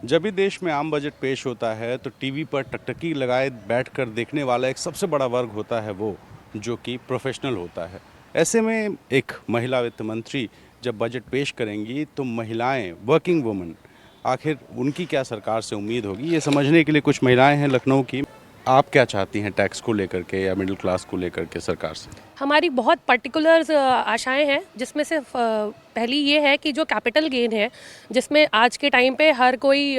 जब भी देश में आम बजट पेश होता है तो टीवी पर टकटकी लगाए बैठकर देखने वाला एक सबसे बड़ा वर्ग होता है वो जो कि प्रोफेशनल होता है। ऐसे में एक महिला वित्त मंत्री जब बजट पेश करेंगी तो महिलाएं, वर्किंग वुमेन, आखिर उनकी क्या सरकार से उम्मीद होगी, ये समझने के लिए कुछ महिलाएं हैं लखनऊ की। आप क्या चाहती हैं टैक्स को लेकर के या मिडिल क्लास को लेकर के सरकार से? हमारी बहुत पर्टिकुलर आशाएं हैं, जिसमें से पहली ये है कि जो कैपिटल गेन है, जिसमें आज के टाइम पे हर कोई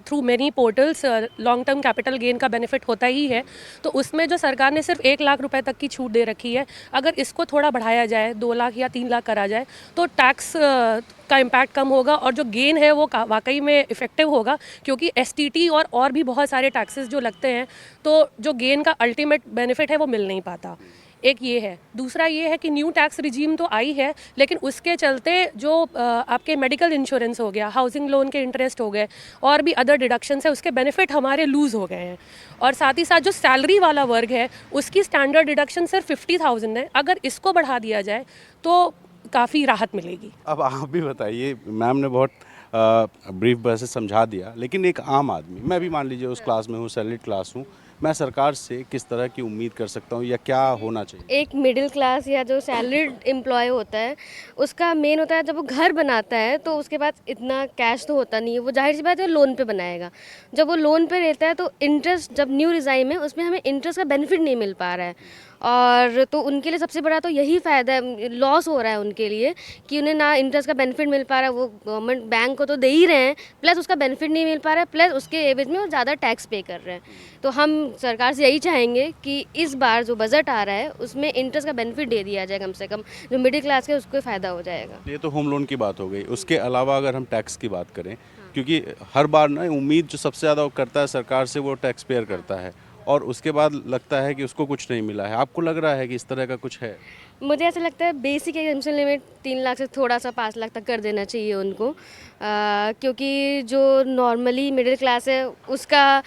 through many portals long term capital gain का बेनिफिट होता ही है। तो उसमें जो सरकार ने सिर्फ 1 लाख रुपए तक की छूट दे रखी है, अगर इसको थोड़ा बढ़ाया जाए, 2 लाख या 3 लाख करा जाए, तो टैक्स का इम्पैक्ट कम होगा और जो गेन है वो वाकई में इफेक्टिव होगा। क्योंकि एसटीटी और भी बहुत सारे टैक्सेस जो लगते हैं, तो जो गेन का अल्टीमेट बेनिफिट है वो मिल नहीं पाता। एक ये है। दूसरा ये है कि न्यू टैक्स रिजीम तो आई है, लेकिन उसके चलते जो आपके मेडिकल इंश्योरेंस हो गया, हाउसिंग लोन के इंटरेस्ट हो गए और भी अदर डिडक्शंस है, उसके बेनिफिट हमारे लूज़ हो गए हैं। और साथ ही साथ जो सैलरी वाला वर्ग है, उसकी स्टैंडर्ड डिडक्शन सिर्फ 50,000 है। अगर इसको बढ़ा दिया जाए तो काफ़ी राहत मिलेगी। अब आप भी बताइए, मैम ने बहुत ब्रीफ वजह से समझा दिया, लेकिन एक आम आदमी, मैं भी मान लीजिए उस क्लास में हूँ, सैलरीड क्लास हूँ, मैं सरकार से किस तरह की उम्मीद कर सकता हूँ या क्या होना चाहिए? एक मिडिल क्लास या जो सैलरीड एम्प्लॉय होता है, उसका मेन होता है जब वो घर बनाता है तो उसके पास इतना कैश तो होता नहीं है, वो जाहिर सी बात है लोन पे बनाएगा। जब वो लोन पे रहता है तो इंटरेस्ट, जब न्यू रिजाइम है उसमें हमें इंटरेस्ट का बेनिफिट नहीं मिल पा रहा है। और तो उनके लिए सबसे बड़ा तो यही फ़ायदा है, लॉस हो रहा है उनके लिए कि उन्हें ना इंटरेस्ट का बेनिफिट मिल पा रहा है। वो गवर्नमेंट बैंक को तो दे ही रहे हैं, प्लस उसका बेनिफिट नहीं मिल पा रहा है, प्लस उसके एवज में वो ज़्यादा टैक्स पे कर रहे हैं। तो हम सरकार से यही चाहेंगे कि इस बार जो बजट आ रहा है उसमें इंटरेस्ट का बेनिफिट दे दिया जाए, कम से कम जो मिडिल क्लास के उसको फ़ायदा हो जाएगा। ये तो होम लोन की बात हो गई। उसके अलावा अगर हम टैक्स की बात करें, क्योंकि हर बार ना उम्मीद जो सबसे ज़्यादा करता है सरकार से वो टैक्स पेयर करता है और उसके बाद लगता है कि उसको कुछ नहीं मिला है। आपको लग रहा है कि इस तरह का कुछ है? मुझे ऐसा लगता है बेसिक एग्जाम्शन लिमिट 3 लाख से थोड़ा सा 5 लाख तक कर देना चाहिए उनको, क्योंकि जो नॉर्मली मिडिल क्लास है उसका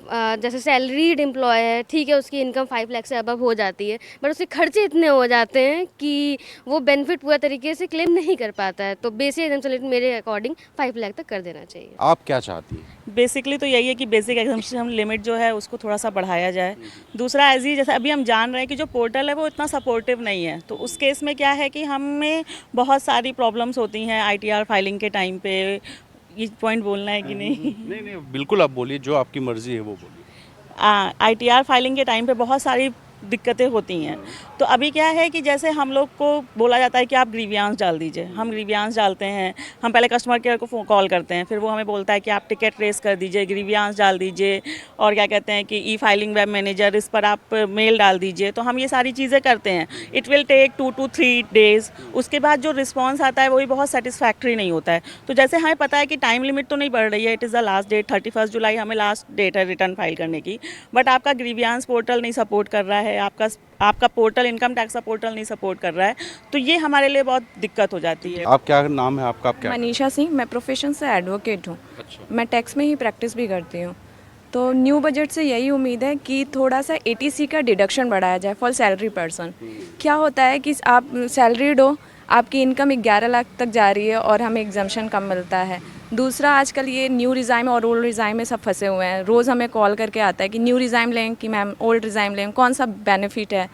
जैसे सैलरीड एम्प्लॉय है, ठीक है, उसकी इनकम 5 लाख से अबव हो जाती है, बट उसके खर्चे इतने हो जाते हैं कि वो बेनिफिट पूरा तरीके से क्लेम नहीं कर पाता है। तो बेसिक एग्जाम्शन लिमिट मेरे अकॉर्डिंग 5 लाख तक कर देना चाहिए। आप क्या चाहती हैं? बेसिकली तो यही है कि बेसिक एग्जाम्पशन लिमिट जो है उसको थोड़ा सा बढ़ाया जाए। दूसरा एज ही जैसे अभी हम जान रहे हैं कि जो पोर्टल है वो इतना सपोर्टिव नहीं है, तो उस केस में क्या है कि हमें बहुत सारी प्रॉब्लम्स होती हैं आईटीआर फाइलिंग के टाइम पे। ये पॉइंट बोलना है कि नहीं? नहीं नहीं, बिल्कुल आप बोलिए, जो आपकी मर्जी है वो बोलिए। आईटीआर फाइलिंग के टाइम पे बहुत सारी दिक्कतें होती हैं। तो अभी क्या है कि जैसे हम लोग को बोला जाता है कि आप ग्रीवियांस डाल दीजिए, हम ग्रीवियांस डालते हैं, हम पहले कस्टमर केयर को कॉल करते हैं, फिर वो हमें बोलता है कि आप टिकट रेस कर दीजिए, ग्रीवियांस डाल दीजिए, और क्या कहते हैं कि ई फाइलिंग वेब मैनेजर, इस पर आप मेल डाल दीजिए। तो हम ये सारी चीज़ें करते हैं। It will take 2 to 3 days। उसके बाद जो रिस्पॉन्स आता है वही बहुत सेटिस्फैक्ट्री नहीं होता है। तो जैसे हमें पता है कि टाइम लिमिट तो नहीं बढ़ रही है, it is the last date 31 July हमें लास्ट डेट है रिटर्न फाइल करने की, बट आपका ग्रीवियांस पोर्टल नहीं सपोर्ट कर रहा है, आपका पोर्टल, इनकम टैक्स का पोर्टल नहीं सपोर्ट कर रहा है, तो ये हमारे लिए बहुत दिक्कत हो जाती है। आप क्या नाम है आपका? आप क्या? मनीषा सिंह। मैं प्रोफेशन से एडवोकेट हूँ। अच्छा। मैं टैक्स में ही प्रैक्टिस भी करती हूँ। तो न्यू बजट से यही उम्मीद है कि थोड़ा सा एटीसी का डिडक्शन बढ़ाया जाए फॉर सैलरी पर्सन। क्या होता है कि आप सैलरीड हो, आपकी इनकम 11 लाख तक जा रही है और हमें एग्जम्पशन कम मिलता है। दूसरा, आजकल ये न्यू रिज़ाइम और ओल्ड रिज़ाइम में सब फंसे हुए हैं। रोज़ हमें कॉल करके आता है कि न्यू रिज़ाइम लें कि मैम ओल्ड रिज़ाइम लें, कौन सा बेनिफिट है।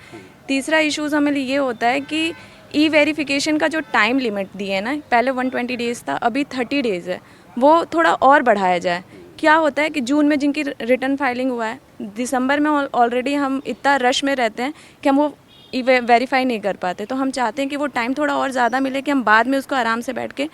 तीसरा इश्यूज़ हमें ये होता है कि ई वेरिफिकेशन का जो टाइम लिमिट दिए है ना, पहले 120 डेज़ था, अभी 30 डेज़ है, वो थोड़ा और बढ़ाया जाए। क्या होता है कि जून में जिनकी रिटर्न फाइलिंग हुआ है, दिसंबर में ऑलरेडी हम इतना रश में रहते हैं कि हम वो वेरीफाई नहीं कर पाते। तो हम चाहते हैं कि वो टाइम थोड़ा और ज़्यादा मिले कि हम बाद में उसको आराम से बैठ के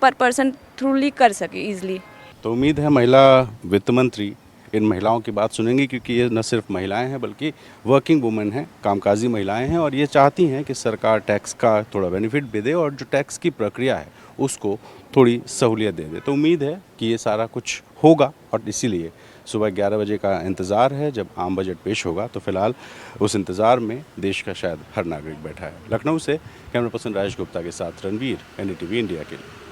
पर पर्सन थ्रूली कर सके ईज़िली। तो उम्मीद है महिला वित्त मंत्री इन महिलाओं की बात सुनेंगी, क्योंकि ये न सिर्फ महिलाएं हैं बल्कि वर्किंग वुमेन हैं, कामकाजी महिलाएं हैं, और ये चाहती हैं कि सरकार टैक्स का थोड़ा बेनिफिट भी दे और जो टैक्स की प्रक्रिया है उसको थोड़ी सहूलियत दे दे। तो उम्मीद है कि ये सारा कुछ होगा और इसीलिए सुबह 11 बजे का इंतज़ार है जब आम बजट पेश होगा। तो फिलहाल उस इंतज़ार में देश का शायद हर नागरिक बैठा है। लखनऊ से कैमरा पर्सन राजेश गुप्ता के साथ रणवीर, NDTV इंडिया के लिए।